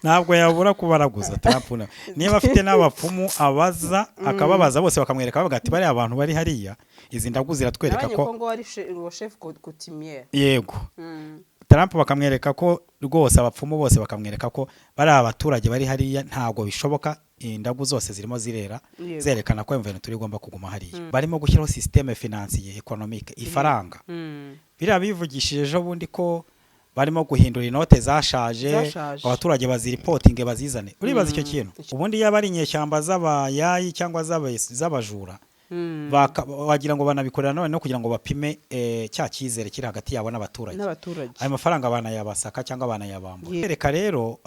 ntabwo yabura kubaraguza Trump niba afite n'abapfumu abaza akababaza bose bakamwereka bavuga ati bari abantu bari hariya izi ndagu ziratwereka ko ngo ari chef coutumier yego Trump bakamwereka ko rwose abapfumu bose bakamwereka ko bari abaturage bari hariya ntabwo bishoboka indagu zose zirimo zirera zerekana ko imvene turi gomba kuguma hariya barimo gushyiraho systeme financier economique ifaranga biriya bivugishije ejo bundi ko barimo guhindura inote zashaje abaturage baziripotinge bazizane uribaza icyo kintu ubundi yaba ari inyeshyamba z'abayayi cyangwa z'abajura wagira ngo banabikorera none no kugira ngo bapime cya cyizere kiri hagati yabo n'abaturage ayo mafaranga banayabasaka cyangwa banayabambura reka rero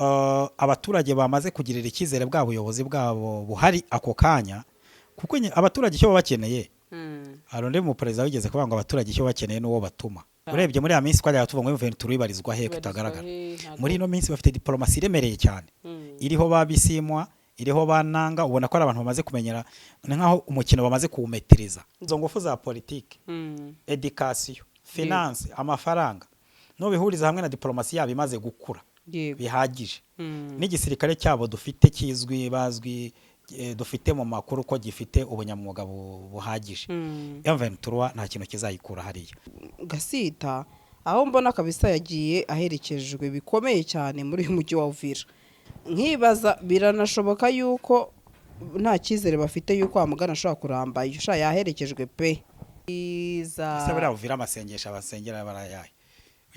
abaturage bamaze kugirira icyizere bwa buyobozi bwabo buhari ako kanya kuko abaturage icyo bakeneye haronde mu perezida wigeze kuvuga ngo abaturage icyo bakeneye n'uwo batuma urebye muri ya minsi twajya tuvuga ngo imvene turubarizwa he kutagaragara muri ino minsi bafite diplomasi iremereye cyane iriho babisimwa iriho bananga ubona ko ari abantu bamaze kumenyera nkaho umukino bamaze kuwumetereza izo ngufu za politike education finance amafaranga no bihuriza hamwe na diplomasi yabo imaze gukura bihagije n'igisirikare cyabo dufite kizwi bazwi dufite mu makuru ko gifite ubunyamwuga buhagije M23 nta kintu kizayikura hariya Gasita aho mbona kabisa yagiye aherekejwe bikomeye cyane muri uyu mujyi wa Uvira nkibaza biranashoboka yuko nta cyizere bafite yuko amugana ashobora kuramba yusha yaherekejwe pe iza bari Uvira amasengesha abasengera barayaye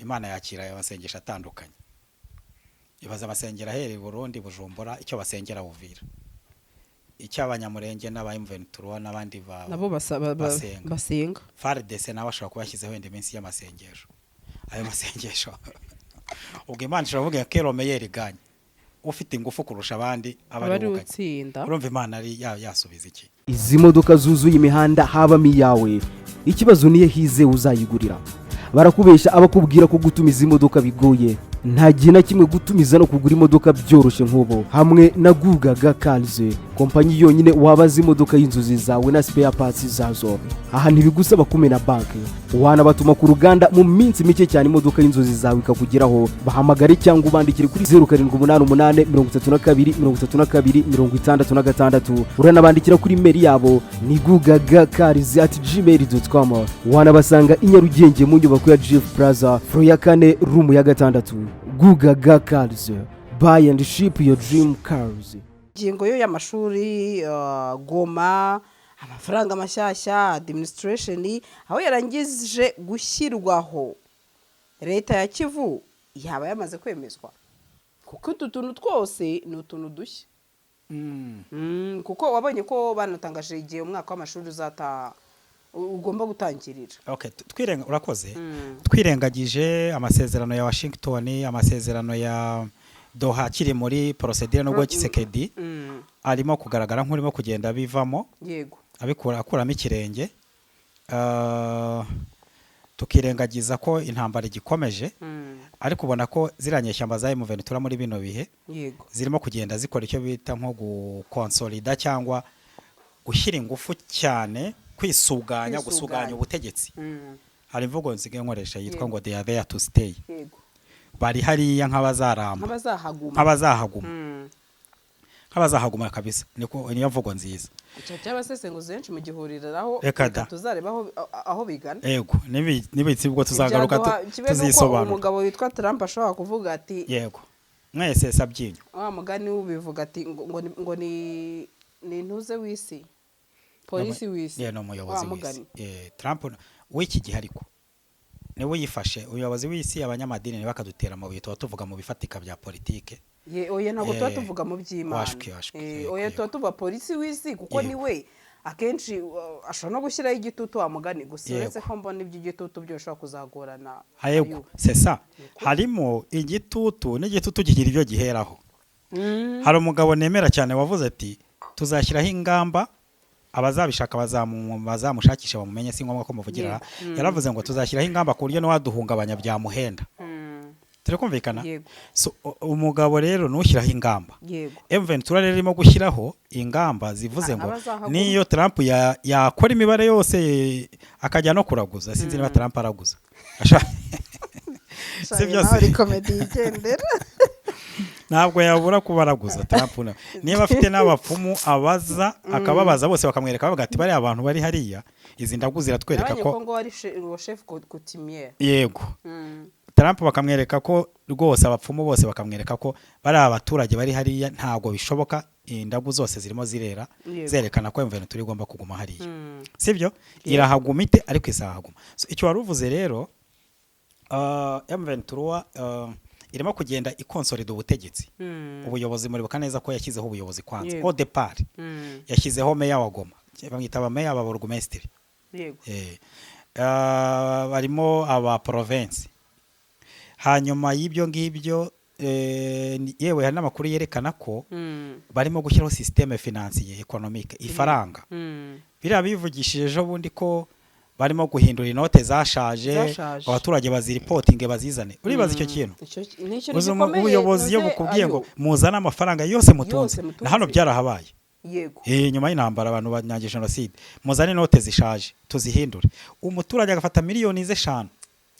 Imana yakira abasengesha atandukanye ibaza abasengera here Burundi Bujumbura icyo basengera Uvira icy'abanyamurenge n'aba M23 n'abandi nabo basenga FARDC nawe ashobora kubashyizeho indi minsi y'amasengesho ayo masengesho ubwo Imana ishobora ko Romeyeri ganye ufite ingufu kurusha abandi abari utsinda urumva Imana ari yasubiza iki izi modoka zuzuye imihanda habamo iyawe ikibazo niye hize uzayigurira barakubesha abakubwira ko gutumiza imodoka bigoye nta gihe na kimwe gutumiza no kugura imodoka byoroshye nk'ubu hamwe na Gugaga Cars kompanyi yonyine wabaza imodoka y'inzozi zawe na spare parts zazo aha ntibigusaba kumena banki wanabatuma ku ruganda mu minsi mike cyane imodoka y'inzozi zawe ikakugeraho bahamagare cyangwa ubandikire kuri 0788323266 uranabandikira kuri mail yabo ni gugagacars@gmail.com wanabasanga inyarugenge mu nyubako ya Jeff Plaza floor ya 4 room ya 6 Gugaga Cars buy and ship your dream cars. Ingingo yo y'amashuri Goma amafaranga mashyashya administration aho yarangije gushyirwaho leta ya Kivu yaba yamaze kwemezwa kuko utuntu twose ni utuntu dushya kuko wabonye ko banatangaje igihe umwaka w'amashuri uzata ugomba gutangirira urakoze twirengagije amasezerano ya Washington amasezerano ya Doha kiri muri procedure nubwo Kisekedi arimo kugaragara nk'urimo kugenda bivamo yego akuramo ikirenge tukirengagiza ko intambara igikomeje ariko ubona ko ziranyeshyamba za M23 muri bino bihe yego zirimo kugenda zikora icyo bita nko gukonsolida cyangwa gushyira ingufu cyane kwisuganya gusuganya ubutegetsi hari imvugo nzige nkoresha yitwa ngo they are there to stay yego bari hariya nk'abazahaguma kabisa niko niyo mvugo nziza cy'abasesenguzi benshi mu gihuriraho tuzareba aho bigana yego nibitsi ubwo tuzagaruka tuzisobanura umugabo witwa Trump ashobora kuvuga ati yego mwese sabyinyo mugani ubivuga ati ngo ni ntuze wisi polisi wisi no muyobozi wisi Trump w'iki gihe ariko niwe yifashe uyobozi w'isi abanyamadini ne bakadutera mu bihe tuvuga mu bifatika bya politike oya ntago tuvuga mu by'Imana oya tuvuga polisi w'isi kuko niwe akenshi ashobora no gushyiraho igitutu wamugani gusa uretse ko mbona iby'igitutu byo bishobora kuzagorana yego c'est ça harimo igitutu n'igitutu kigira ibyo giheraho hari umugabo nemera cyane wavuze ati tuzashyiraho ingamba abazabishaka bazamushakisha bamumenye si ngombwa ko muvugira yaravuze ngo tuzashyiraho ingamba ku buryo n'waduhungabanya byamuhenda turikumvikana so umugabo rero nushyiraho ingamba M23 rero irimo gushyiraho ingamba zivuze ngo niyo Trump yakora imibare yose akajya no kuraguza sinzi niba Trump araguza si byose ari comedy igendera ntabwo yabura kubaraguza Trump niba afite n'abapfumu abaza akababaza bose bakamwereka bavuga ati bari abantu bari hariya izi ndagu ziratwereka ko ngo ari chef coutumier yego Trump bakamwereka ko rwose abapfumu bose bakamwereka ko bari abaturage bari hariya ntabwo bishoboka indagu zose zirimo zirera zerekana ko M23 igomba kuguma hariya sibyo irahaguma ite ariko izahaguma icyo waruvuze rero M23 irimo kugenda ikonsolida ubutegetsi ubuyobozi muri bukaneza ko yashyizeho ubuyobozi kwanza au départ yashyizeho meya wa Goma bamwita ba meya ba burgomestre yego barimo aba province hanyuma y'ibyo ngibyo yewe hari n'amakuru yerekana ko barimo gushyiraho systeme financier économique ifaranga biriya bivugishije ejo bundi ko barimo guhindura inote zashaje abaturage baziripotinge bazizane uribaza icyo kintu ubuyobozi yo bukubwiye ngo muzana amafaranga yose mutunze na hano byarahabaye yego nyuma y'intambara abantu banyagije jenoside muzane inote zishaje tuzihindure umuturage agafata miliyoni ze 5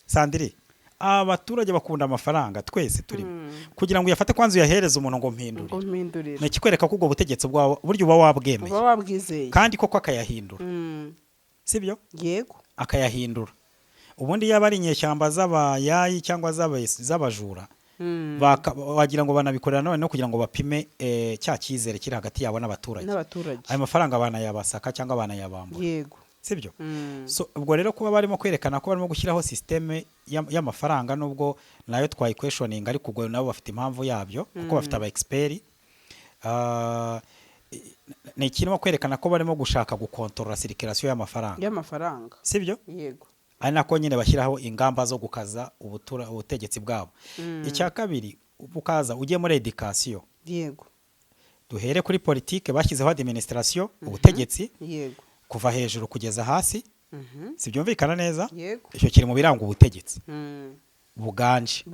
sandire abaturage bakunda amafaranga twese turimo kugira ngo uyafate kwanza uyahereze umuntu ngo mpindure nikikwereka ko ubwo butegetsi bwawe buryo uba wabwemeye kandi koko akayahindura sibyo yego akayahindura ubundi yaba ari inyeshyamba z'abayayi cyangwa z'abajura wagira ngo banabikorera none no kugira ngo bapime cya cyizere kiri hagati yabo n'abaturage ayo mafaranga banayabasaka cyangwa banayabambura yego sibyo so ubwo rero kuba barimo kwerekana ko barimo gushyiraho systeme y'amafaranga nubwo nayo twayi questioning ariko ubwo nabo bafite impamvu yabyo kuko bafite aba expert ni ikintu kwerekana ko barimo gushaka gukontorora circulation y'amafaranga sibyo yego ari nako nyine bashyiraho ingamba zo gukaza ubutegetsi bwabo icya kabiri bukaza ugiye muri education yego duhere kuri politique bashyizeho administration ubutegetsi yego kuva hejuru kugeza hasi sibyumvikana neza yego icyo kiri mu biranga ubutegetsi buganje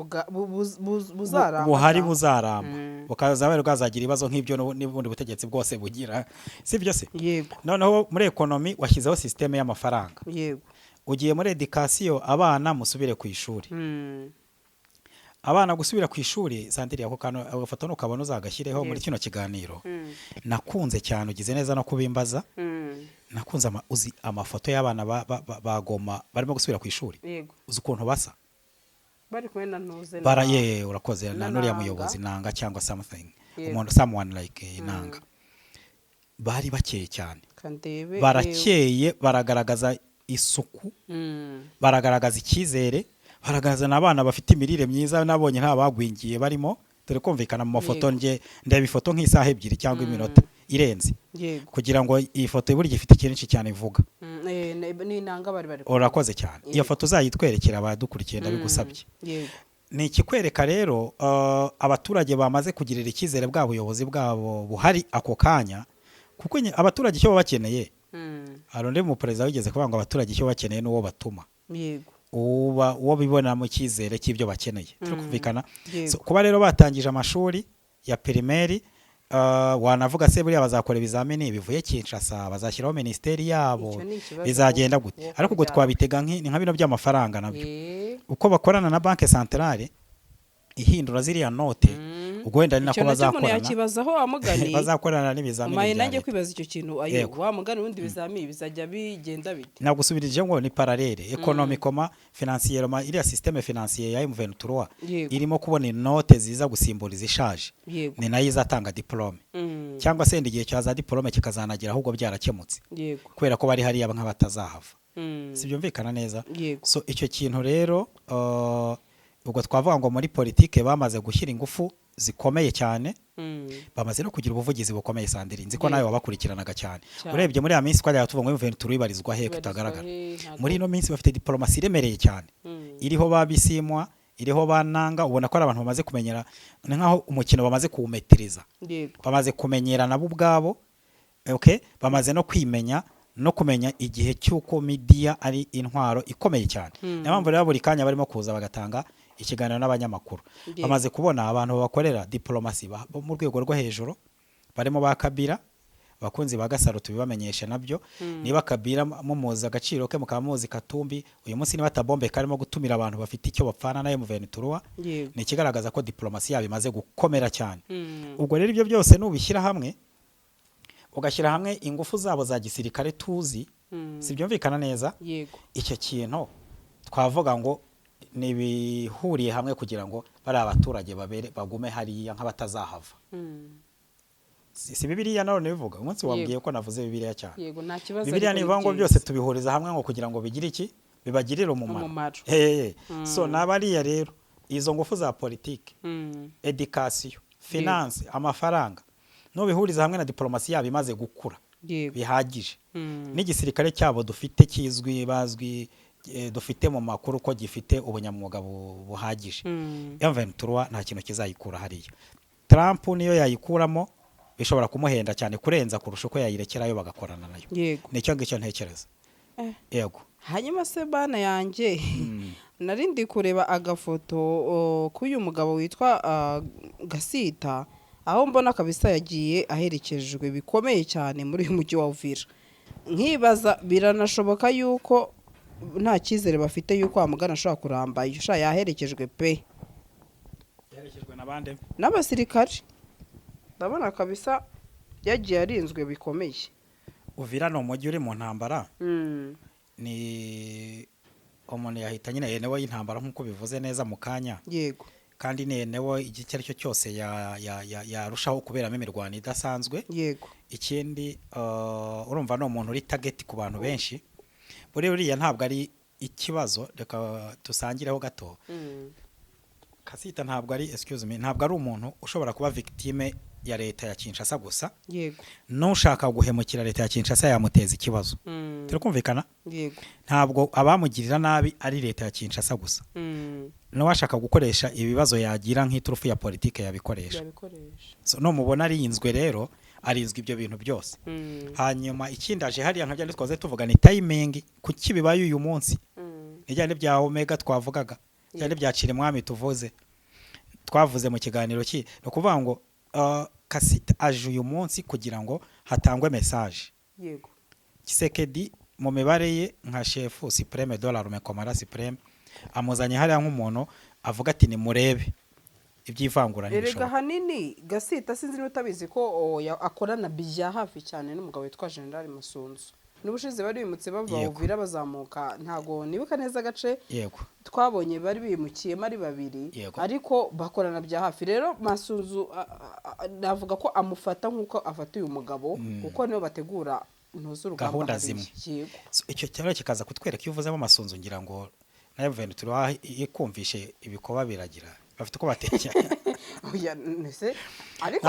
buhari buzaramba bukaza bari bwazagira ibibazo nk'ibyo n'ubundi butegetsi bwose bugira sibyo se yego noneho muri economy washyizeho systeme y'amafaranga yego ugiye muri education abana musubire ku ishuri abana gusubira ku ishuri sandiri yako kano agafoto nukabona uzagashyireho muri kino kiganiro nakunze cyane ugize neza no kubimbaza nakunze uzi amafoto y'abana bagoma barimo gusubira ku ishuri uzi ukuntu basa bari kumwe na ntuze baraye urakoze na nuriya muyobozi nanga cyangwa something umuntu someone like nanga bari bakeye cyane barakeye baragaragaza isuku baragaragaza icyizere baragaragaza n'abana bafite imirire myiza nabonye nta bagwingiye barimo dore kumvikana mu mafoto nge ndeba ifoto nk'isaha 2 cyangwa iminota irenze kugira ngo iyi foto buri gifite ikintu cyane ivuga ni nanga bari urakoze cyane iyo foto uzayitwerekera abadukurikiye ndabigusabye ni ikikwereka rero abaturage bamaze kugirira icyizere bwa buyobozi bwabo buhari ako kanya kuko abaturage icyo bakeneye haronde mu president wigeze kuvuga ngo abaturage icyo bakeneye n'uwo batuma yego uwo bibona mu cyizere cy'ibyo bakeneye turikumvikana kuba rero batangije amashuri ya primaire wanavuga se buriya bazakora ibizamini bivuye Kinshasa bazashyiraho ministeri yabo bizagenda gute ariko ubwo twabitega nka bino by'amafaranga nabyo uko bakorana na banke centrale ihindura ziriya note ubwo wenda ni nako bazakorana n'ibizamini maye nanjye kwibaza icyo kintu ayo wa mugani wundi bizamini bizajya bigenda bite nagusubirije ngo ni parallele economiquement financièrement iriya système financier ya M23 irimo kubona inote ziza gusimbura izishaje ni nayo izatanga diplome cyangwa se ndigiye cyaza diplome kikazanagira ahubwo byarakemutse kubera ko bari hari aba nk'abatazahava sibyumvikana neza so icyo kintu rero ubwo twavuga ngo muri politike bamaze gushyira ingufu zikomeye cyane bamaze no kugira ubuvugizi bukomeye sandiri nzi ko nawe wabakurikiranaga cyane urebye muri ya minsi twajya tuvuga ngo M23 ibarizwa he kutagaragara muri ino minsi bafite diplomasi iremereye cyane iriho babisimwa iriho bananga ubona ko ari abantu bamaze kumenyera ni nkaho umukino bamaze kuwumetiriza bamaze kumenyera nabo ubwabo bamaze no kwimenya no kumenya igihe cy'uko media ari intwaro ikomeye cyane niyo mpamvu rero buri kanya barimo kuza bagatanga ikiganiro n'abanyamakuru bamaze kubona abantu bakorera diplomasi mu rwego rwo hejuru barimo ba Kabila abakunzi ba Gasaro tubibamenyeshe nabyo niba Kabila mumuza agaciro ke mukamuzi Katumbi uyu munsi niba Tabombe karimo gutumira abantu bafite icyo bapfana na M23 ni kigaragaza ko diplomasi yabo imaze gukomera cyane ubwo rero ibyo byose nubishyira hamwe ugashyira hamwe ingufu zabo za gisirikare tuzi sibyumvikana neza icyo kintu twavuga ngo nibihuriye hamwe kugira ngo bari abaturage bagume hariya nk'abatazahava si Bibiliya naho nibivuga umunsi wabwiye ko navuze Bibiliya cyane yego nta kibazo Bibiliya nivuga ngo byose tubihuriza hamwe ngo kugira ngo bigire iki bibagirire umumaro so nabariya rero izo ngufu za politike education finance amafaranga no bihuriza hamwe na diplomasi yabo imaze gukura bihagije n'igisirikare cyabo dufite kizwi bazwi dufite mu makuru ko gifite ubunyamwuga buhagije M23 nta kintu kizayikura hariya Trump niyo yayikuramo bishobora kumuhenda cyane kurenza kurusha uko yayirekerayo bagakorana nayo nicyo ngicyo ntekereza yego hanyuma se bana yanjye narindi kureba agafoto k'uyu mugabo witwa Gasita aho mbona kabisa yagiye aherekejwe bikomeye cyane muri uyu mujyi wa Uvira nkibaza biranashoboka yuko nta cyizere bafite yuko amugana ashobora kuramba yusha yaherekejwe pe yaherekejwe nabande n'abasirikare ndabona kabisa yagiye arinzwe bikomeye Uvira no mujyi uri mu ntambara ni umuntu yahita nyine yenewe y'intambara nk'uko bivuze neza mu kanya yego kandi nenewe igice aricyo cyose yarushaho kuberamo imirwano idasanzwe yego ikindi urumva no umuntu uri target ku bantu benshi buriya ntabwo ari ikibazo reka dusangireho gato Kasita ntabwo ari ntabwo ari umuntu ushobora kuba victime ya leta ya Kinshasa gusa yego nushaka guhemukira leta ya Kinshasa yamuteza ikibazo turikumvikana yego ntabwo abamugirira nabi ari leta ya Kinshasa gusa n'uwashaka gukoresha ibibazo yagira nk'iturufu ya politike yabikoresha so no mubona ari inzwe rero arinzwe ibyo bintu byose hanyuma ikindaje hariya nkabya twaze tuvuga ni timing kuki bibaye uyu munsi nijyane bya Omega twavugaga cyane byacira mwami tuvuze twavuze mu kiganiro ki no kuvuga ngo Kasita aje uyu munsi kugira ngo hatangwe message yego Kisekedi mu mibare ye nka chef supreme de l'armée Komanda supreme amuzanye hariya nk'umuntu avuga ati ni murebe ibyivangura erega hanini Gasita sinzi n'utabizi ko akorana bijya hafi cyane n'umugabo witwa General Masunzu n'ubushize bari bimutse bava Uvira bazamuka ntago nibuka neza gace yego twabonye bari bimukiye mari babiri ariko bakorana bya hafi rero Masunzu navuga ko amufata nkuko afata uyu mugabo kuko niyo bategura gahunda zimwe icyo cyaro kikaza kutwereka iyo uvuzemo Masunzu ngira ngo nayo ventura ikumvishe ibikoba biragira bafite ko batekera oya nese ariko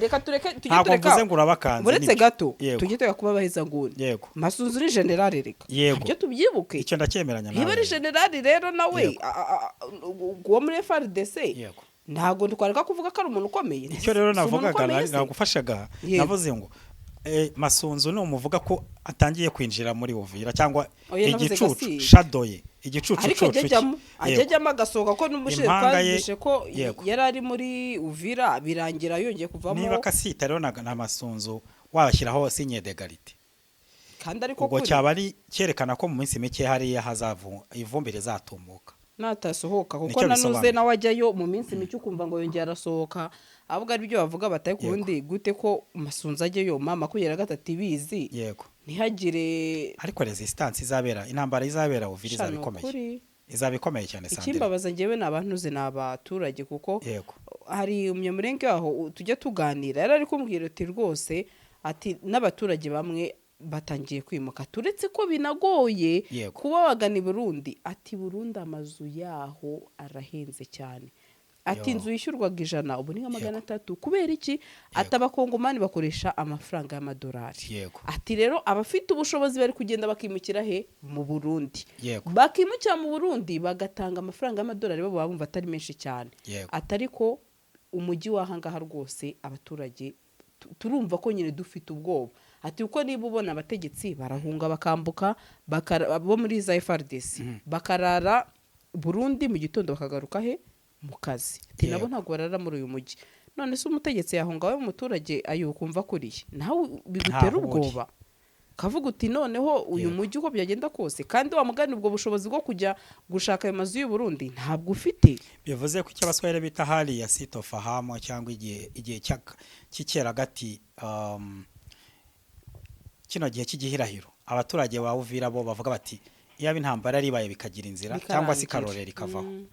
reka tureke tugitureka ngo urabakanze buretse gato tugiteka kuba baheza nguni yego Masunzu ni general reka ibyo tubyibuke icyo ndacyemeranya nawe niba ari general rero nawe uwo muri FARDC yego ntago ndikwareka kuvuga ko ari umuntu ukomeye icyo rero navugaga nagufashaga navuze ngo Masunzu ni umuvuga ko atangiye kwinjira muri Uvira cyangwa igicucu shadoye igicucu ajyajyamo agasohoka ko n'umushinga twandishe ko yari ari muri Uvira birangira yongeye kuvamo niba Kasita rero na Masunzu washyiraho sinye d'egalite kandi ariko ubwo cyaba ari cyerekana ko mu minsi mike hariya hazavu ivumbire zatumuka natasohoka kuko nanuze nawe ajyayo mu minsi mike ukumva ngo yongera arasohoka ahubwo ari byo bavuga bataye kubundi gute ko Masunzu ajyayo mama kugera gatatu ibizi yego ntihagire ariko resistance izabera intambara izabera Uvira izabikomeye cyane sande ikimbabaza ngewe nabantuze nabaturage kuko hari umyamurenge waho tujya tuganira yari ari kumbwira ati rwose ati n'abaturage bamwe batangiye kwimuka turetse ko binagoye kuba wagana i Burundi ati Burundi amazu yaho arahenze cyane ati inzu yishyurwaga 100 ubu ni 300 kubera iki atabakongomani bakoresha amafaranga y'amadolari ati rero abafite ubushobozi bari kugenda bakimukira he mu Burundi bakimukira mu Burundi bagatanga amafaranga y'amadolari babo bumva atari menshi cyane atariko umujyi wahangaha rwose abaturage turumva ko nyine dufite ubwoba ati uko niba ubona abategetsi barahunga bakambuka bo muri za FARDC bakarara Burundi mu gitondo bakagaruka he mu kazi ati nabo ntago barara muri uyu mujyi none se umutegetsi yahungawe umuturage ayo kumva kuriye nawe bigutera Ntaho uri. ubwoba kavuga uti noneho uyu mujyi uko byagenda kose kandi wamugana ubwo bushobozi bwo kujya gushaka ayo mazu y'u Burundi ntabwo ufite. bivuze ko icyo abaswahili bita hali ya sitofahamo cyangwa igihe cy'ikera gati kino gihe cy'igihirahiro abaturage ba Uvira bo bavuga bati iyaba intambara ribaye bikagira inzira cyangwa se karorera ikavaho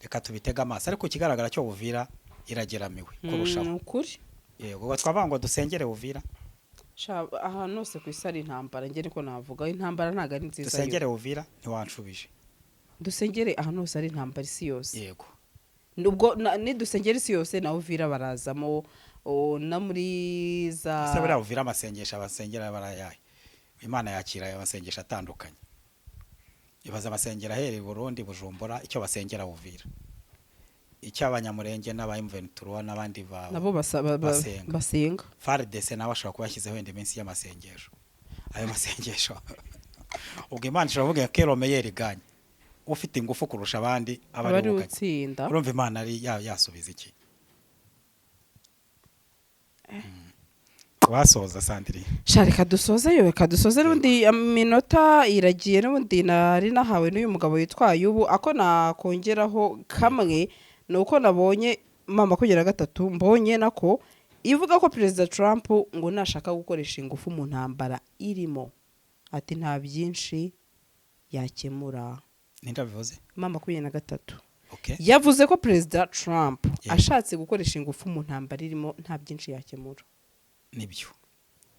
reka tubitega amaso ariko kigaragara cyo Uvira irageramiwe kurushaho ukuri yego twavango dusengere Uvira ahantu hose ku isi ari intambara njye niko navuga intambara ntago ari nziza dusengere Uvira ntiwanshubije dusengere ahantu hose ari intambara isi yose yego nubwo ni dusengere isi yose na Uvira barazamo na muri za ese buriya Uvira amasengesho abasengera barayaye Imana yakira abasengesho atandukanye ibaza amasengera ahereye Burundi Bujumbura icyo basengera Uvira icyo abanyamurenge n'abayimventura n'abandi nabo basenga FARDC nawe ashobora kubashyizeho indi minsi y'amasengesho ayo masengesho ubwo Imana ishobora ko Romeyeri ganye ufite ingufu kurusha abandi abari utsinda urumva Imana ari yasubiza iki wasoza Sandrine reka dusoze n'undi minota iragiye n'undi nari nahawe n'uyu mugabo witwaye ubu ako nakongeraho kamwe ni uko nabonye mama 23 mbonye nako ivuga ko Perezida Trump ngo nashaka gukoresha ingufu mu ntambara irimo ati nta byinshi yakemura. Nindabivuze mama 23 okay. yavuze ko Perezida Trump ashatse gukoresha ingufu mu ntambara irimo nta byinshi yakemura. Nibyo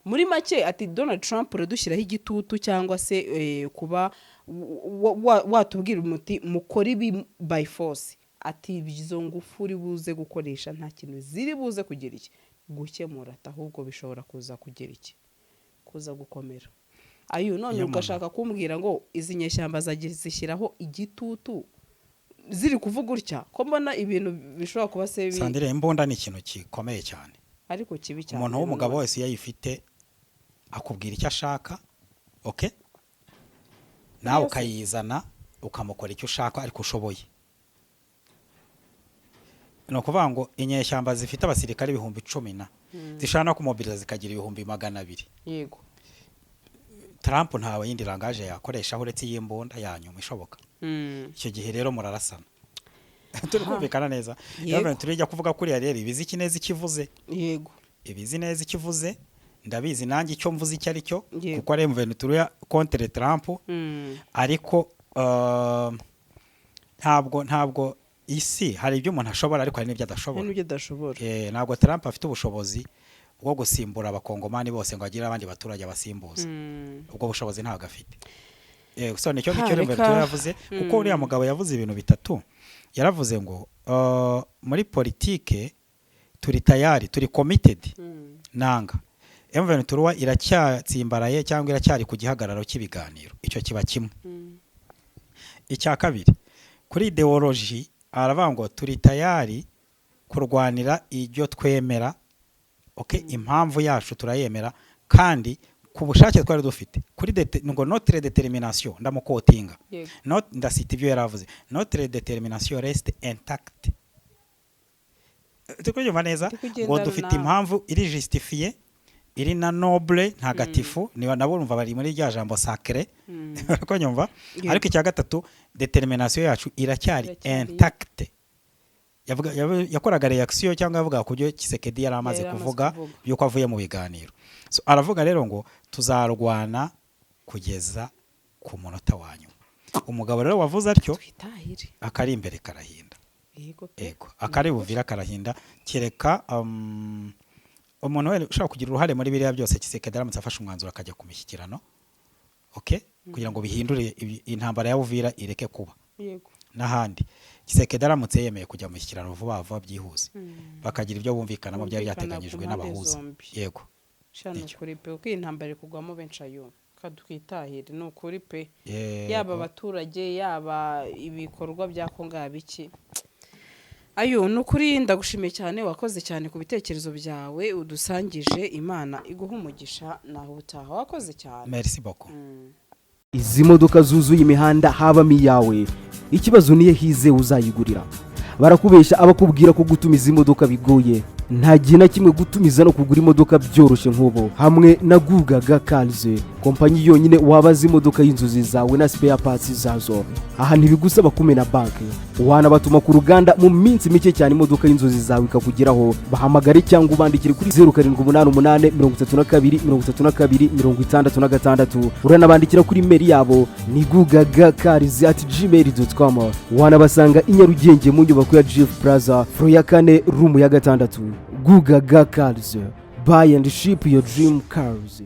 muri make ati Donald Trump radushyiraho igitutu cyangwa se kuba watubwira umuti mukora ibi by force ati izo ngufu uri buze gukoresha nta kintu ziri buze kugira iki gukemura ahubwo bishobora kuza kugira iki kuza gukomera. Ayo none ugashaka kumbwira ngo izi nyeshyamba zishyiraho igitutu ziri kuvuga utya ko mbona ibintu bishobora kuba se Sandire imbunda ni ikintu gikomeye cyane ariko kibi cyane. Umuntu w'umugabo wese yayifite akubwira icyo ashaka okay nawe ukayizana ukamukora icyo ushaka ariko ushoboye. No kuvuga ngo inyeshyamba zifite abasirikare 10,000 zishana kumobiliza zikagira 200,000. Yego Trump ntawe yindi langaje yakoresha uretse y'imbunda yanyuma ishoboka. Icyo gihe rero murarasana. Turi kumvikana neza. Yavuye turijya kuvuga kuri ya rero ibizi kineza ikivuze. Yego. Ibizi neza ikivuze ndabizi nanjye icyo mvuze icyo ari cyo kuko ari Mventura contre Trump. Ariko ntabwo isi hari ibyo umuntu ashobora ariko hari n'ibyo adashobora. Ntabwo Trump afite ubushobozi bwo gusimbura abakongomani bose ngo agire abandi baturage basimbuza. Ubwo bushobozi ntabwo afite. So nicyo Mventura yavuze kuko uriya mugabo yavuze ibintu bitatu. Yaravuze ngo muri politike turi tayari turi committed nanga Mventura iracyatsimbaraye cyangwa iracyari ku gihagararo cy'ibiganiro icyo kiba kimwe. Icya kabiri kuri ideology aravuga ngo turi tayari kurwanira ibyo twemera okay impamvu yacu turayemera kandi ku bushake twari dufite kuri ngo notre détermination ndamukotinga not ndasita ibyo yaravuze notre détermination reste intacte. Tukujyuma neza ngo dufite impamvu iri justifié iri na noble ntagatifu niba nabo urumva bari muri rya jambo sacré ko nyumva ariko icya gatatu détermination yacu iracyari intacte. Yakoraga reaction cyangwa yavuga kubyo Kisekedi yari amaze kuvuga yuko avuye mu biganiro. So aravuga rero ngo tuzarwana kugeza ku munota wanyu. Umugabo rero wavuze atyo akari imbere karahinda. Yego akari Uvira karahinda kireka umuntu wese ushaka kugira uruhare muri biriya byose Kisekedi aramutse afashe umwanzuro akajya ku mishyikirano okay kugira ngo bihindure intambara ya Uvira ireke kuba. Yego n'ahandi Kisekedi aramutse yemeye kujya mu mishyikirano vuba byihuse bakagira ibyo bumvikanamo byari yateganyijwe n'abahuza. Yego shano kuri pe uko intambara kugwamo benshi ayo kadukitahire no kuri pe yaba abaturage yaba ibikorwa bya Konga biki ayo no kuri ndagushimiye cyane wakoze cyane ku bitekerezo byawe udusangije Imana iguha umugisha naho utaha wakoze cyane. Merci beaucoup. Izi modoka zuzuye imihanda habamo iyawe ikibazo niye hize uzayigurira barakubesha abakubwira ko gutumiza imodoka bigoye. Nta gihe na kimwe gutumiza no kugura imodoka byoroshye nk'ubu. Hamwe na Gugaga Cars, kompanyi yonyine wabaza imodoka y'inzozi zawe na spare parts zazo. Aha ntibigusaba kumena banki, wanabatuma ku ruganda mu minsi mike cyane imodoka y'inzozi zawe ikakugeraho. Bahamagare cyangwa ubandikire kuri 0788 32 32 66. Uranabandikira kuri mail yabo ni gugagacars@gmail.com. Wanabasanga i Nyarugenge mu nyubako ya GF Plaza floor ya 4 room ya 6. Gugaga Cars, buy and ship your dream cars.